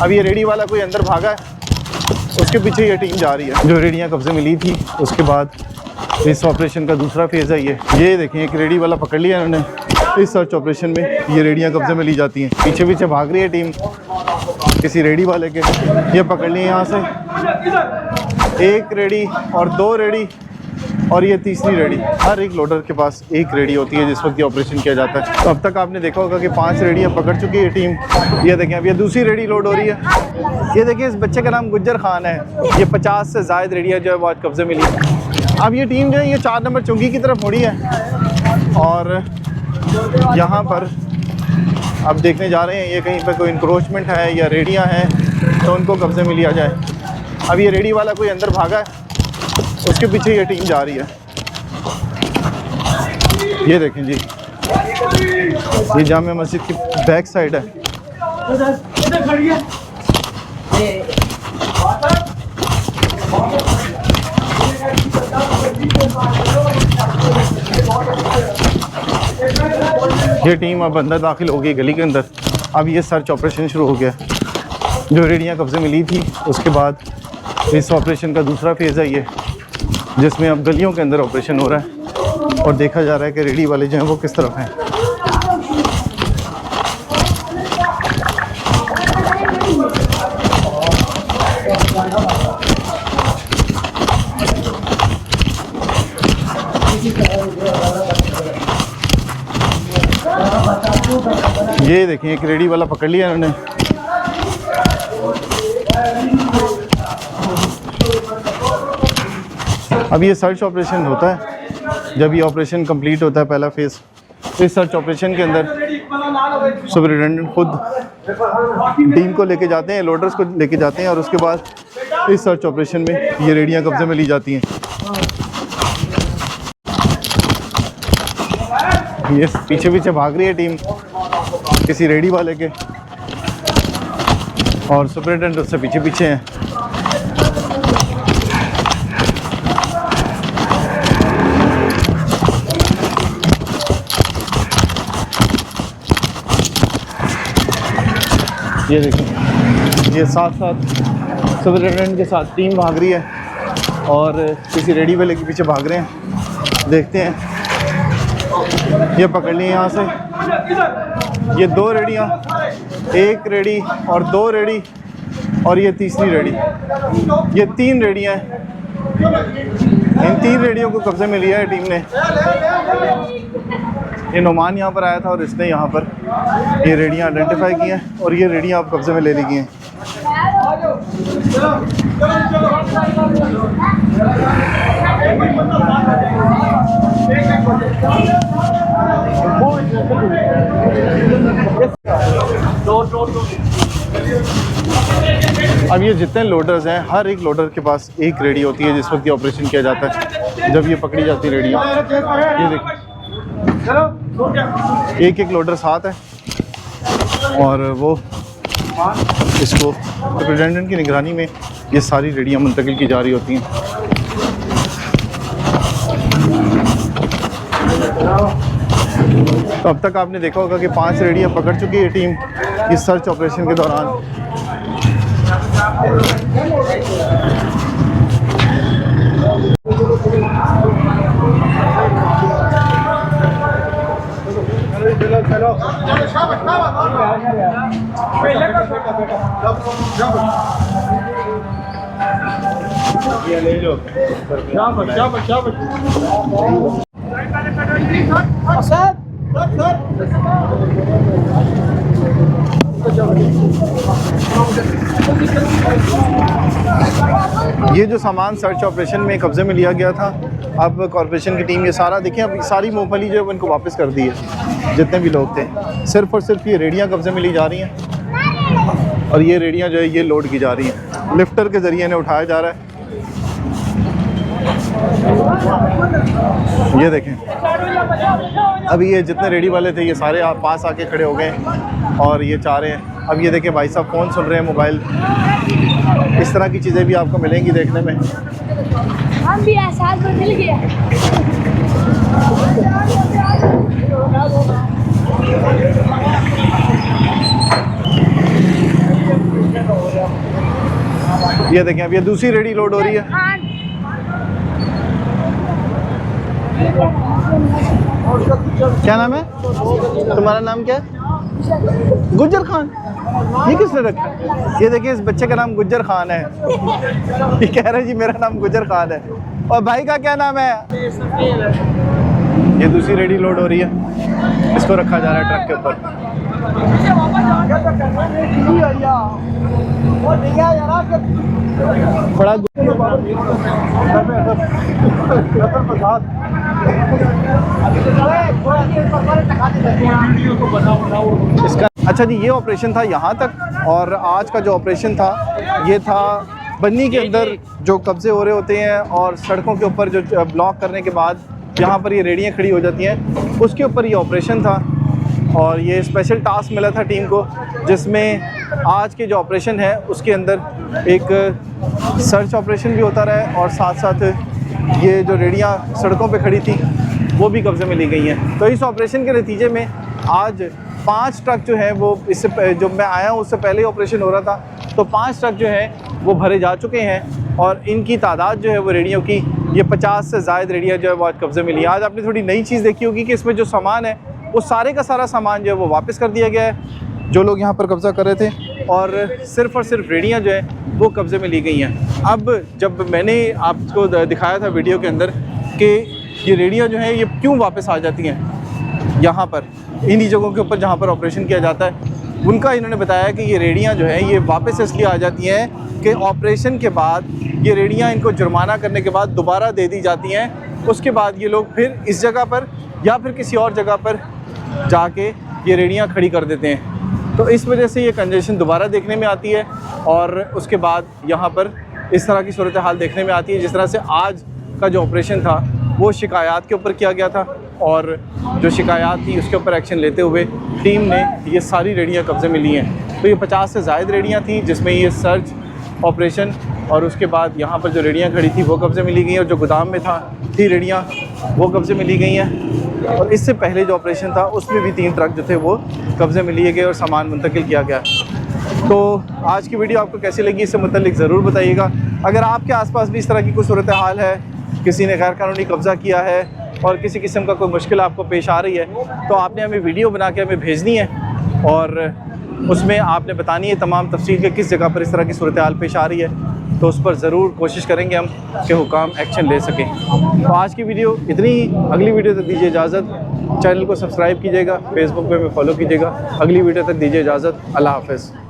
अब ये रेडी वाला कोई अंदर भागा है, उसके पीछे ये टीम जा रही है। जो रेडियाँ कब्जे में ली थी उसके बाद इस ऑपरेशन का दूसरा फेज़ है ये देखें, एक रेडी वाला पकड़ लिया इन्होंने। इस सर्च ऑपरेशन में ये रेडियाँ कब्जे में ली जाती हैं। पीछे पीछे भाग रही है टीम किसी रेडी वाले के, ये पकड़ लिए यहाँ से एक रेडी और दो रेडी और ये तीसरी रेडी। हर एक लोडर के पास एक रेडी होती है जिस वक्त ये ऑपरेशन किया जाता है। तो अब तक आपने देखा होगा कि 5 रेडियाँ पकड़ चुकी है टीम। ये देखें, अब ये दूसरी रेडी लोड हो रही है। ये देखिए, इस बच्चे का नाम गुज्जर खान है। ये 50 से ज़ायद रेडियाँ जो है वो आज कब्जे में ली। अब ये टीम जो है ये 4 नंबर चुंगी की तरफ मुड़ी है और यहाँ पर अब देखने जा रहे हैं ये कहीं पर कोई इंक्रोचमेंट है या रेडियाँ हैं तो उनको कब्जे में लिया जाए। अब ये रेडी वाला कोई अंदर भागा है, उसके पीछे ये टीम जा रही है। ये देखें जी, ये जामिया मस्जिद की बैक साइड है। ये टीम अब अंदर दाखिल हो गई गली के अंदर। अब ये सर्च ऑपरेशन शुरू हो गया। जो रेडियाँ कब्जे में ली थी उसके बाद इस ऑपरेशन का दूसरा फेज़ है ये, जिसमें अब गलियों के अंदर ऑपरेशन हो रहा है और देखा जा रहा है कि रेडी वाले जो हैं वो किस तरफ हैं। ये देखें, एक रेडी वाला पकड़ लिया इन्होंने। अब ये सर्च ऑपरेशन होता है, जब ये ऑपरेशन कंप्लीट होता है पहला फेज़, इस सर्च ऑपरेशन के अंदर सुपरिटेंडेंट खुद टीम को लेके जाते हैं, लोडर्स को लेके जाते हैं और उसके बाद इस सर्च ऑपरेशन में ये रेडियाँ कब्जे में ली जाती हैं। ये पीछे पीछे भाग रही है टीम किसी रेडी वाले के और सुपरिटेंडेंट उससे पीछे पीछे हैं। ये देखिए, ये साथ साथ सुपरिटेंडेंट के साथ टीम भाग रही है और किसी रेडी वाले के पीछे भाग रहे हैं। देखते हैं, ये पकड़ लिए यहाँ से ये 2 रेडियाँ, एक रेडी और 2 रेडी और ये तीसरी रेडी। ये 3 रेडियाँ हैं। इन 3 रेडियों को कब्जे में लिया है टीम ने। ये नोमान यहाँ पर आया था और इसने यहाँ पर ये रेडियाँ आइडेंटिफाई की हैं और ये रेडियाँ आप कब्जे में ले ली गई हैं। अब ये जितने लोडर्स हैं, हर एक लोडर के पास एक रेडी होती है जिस वक्त ये ऑपरेशन किया जाता है। जब ये पकड़ी जाती है रेडियाँ, ये देखिए, एक एक लोडर साथ है और वो इसको सुपरिटेंडेंट की निगरानी में ये सारी रेडियाँ मुंतकिल की जा रही होती हैं। तो अब तक आपने देखा होगा कि 5 रेडियाँ पकड़ चुकी है टीम इस सर्च ऑपरेशन के दौरान। ये ले लो। ये जो सामान सर्च ऑपरेशन में कब्जे में लिया गया था, अब कॉर्पोरेशन की टीम ये सारा देखें, अब सारी मूंगफली जो है उनको वापस कर दी है। जितने भी लोग थे, सिर्फ़ और सिर्फ ये रेडियाँ कब्जे में ली जा रही हैं और ये रेडियाँ जो है ये लोड की जा रही हैं। लिफ्टर के ज़रिए इन्हें उठाया जा रहा है। ये देखें, अभी ये जितने रेडी वाले थे ये सारे आप पास आके खड़े हो गए और ये चाह रहे हैं। अब ये देखें, भाई साहब फ़ोन सुन रहे हैं, मोबाइल, इस तरह की चीज़ें भी आपको मिलेंगी देखने में। हम भी एहसास बदल गया। ये देखें अब ये दूसरी रेडी लोड हो रही है। खान क्या नाम है तुम्हारा? नाम क्या है? गुज्जर खान। ये किसने रखा है? ये देखिए इस बच्चे का नाम गुज्जर खान है। ये कह रहा है जी मेरा नाम गुज्जर खान है। और भाई का क्या नाम है? ये दूसरी रेडी लोड हो रही है, इसको रखा जा रहा है ट्रक के ऊपर। बड़ा इसका अच्छा जी, ये ऑपरेशन था यहाँ तक। और आज का जो ऑपरेशन था ये था बन्नी के अंदर जो कब्जे हो रहे होते हैं और सड़कों के ऊपर जो ब्लॉक करने के बाद यहाँ पर ये रेडियाँ खड़ी हो जाती हैं, उसके ऊपर ये ऑपरेशन था। और ये स्पेशल टास्क मिला था टीम को, जिसमें आज के जो ऑपरेशन है उसके अंदर एक सर्च ऑपरेशन भी होता रहा और साथ साथ ये जो रेडियाँ सड़कों पे खड़ी थी वो भी कब्जे में ली गई हैं। तो इस ऑपरेशन के नतीजे में आज 5 ट्रक जो है वो इससे जो मैं आया हूँ उससे पहले ही ऑपरेशन हो रहा था, तो 5 ट्रक जो है वो भरे जा चुके हैं। और इनकी तादाद जो है वो रेडियों की ये 50 से ज़ायद रेडियाँ जो है वो आज कब्जे में ली। आज आपने थोड़ी नई चीज़ देखी होगी कि इसमें जो सामान है वो सारे का सारा सामान जो है वो वापस कर दिया गया है, जो लोग यहाँ पर कब्ज़ा कर रहे थे, और सिर्फ रेडियाँ जो है वो कब्ज़े में ली गई हैं। अब जब मैंने आपको दिखाया था वीडियो के अंदर कि ये रेडियाँ जो हैं ये क्यों वापस आ जाती हैं यहाँ पर, इन्हीं जगहों के ऊपर जहाँ पर ऑपरेशन किया जाता है, उनका इन्होंने बताया कि ये रेडियाँ जो हैं ये वापस इसलिए आ जाती हैं कि ऑपरेशन के बाद ये रेडियाँ इनको जुर्माना करने के बाद दोबारा दे दी जाती हैं। उसके बाद ये लोग फिर इस जगह पर या फिर किसी और जगह पर जाके ये रेडियाँ खड़ी कर देते हैं। तो इस वजह से ये कंजेशन दोबारा देखने में आती है और उसके बाद यहाँ पर इस तरह की सूरत हाल देखने में आती है। जिस तरह से आज का जो ऑपरेशन था वो शिकायत के ऊपर किया गया था और जो शिकायत थी उसके ऊपर एक्शन लेते हुए टीम ने ये सारी रेडियाँ कब्ज़े में ली हैं। तो ये 50 से ज़ायद रेडियाँ थी जिसमें ये सर्च ऑपरेशन और उसके बाद यहाँ पर जो रेडियाँ खड़ी थी वो कब्ज़े में ली गई और जो गोदाम में थी रेडियाँ वो कब्ज़े में ली गई हैं। और इससे पहले जो ऑपरेशन था उसमें भी 3 ट्रक जो थे वो कब्ज़े में लिए गए और सामान मुंतकिल किया गया। तो आज की वीडियो आपको कैसी लगी इससे मुतल्लिक ज़रूर बताइएगा। अगर आपके आसपास भी इस तरह की कोई सूरत हाल है, किसी ने गैर कानूनी कब्ज़ा किया है और किसी किस्म का कोई मुश्किल आपको पेश आ रही है, तो आपने हमें वीडियो बना के हमें भेजनी है और उसमें आपने बतानी है तमाम तफसील के किस जगह पर इस तरह की सूरत हाल पेश आ रही है। तो उस पर ज़रूर कोशिश करेंगे हम कि हुकाम एक्शन ले सकें। तो आज की वीडियो इतनी ही, अगली वीडियो तक दीजिए इजाज़त। चैनल को सब्सक्राइब कीजिएगा, फेसबुक पे हमें फॉलो कीजिएगा। अगली वीडियो तक दीजिए इजाज़त। अल्लाह हाफ़िज़।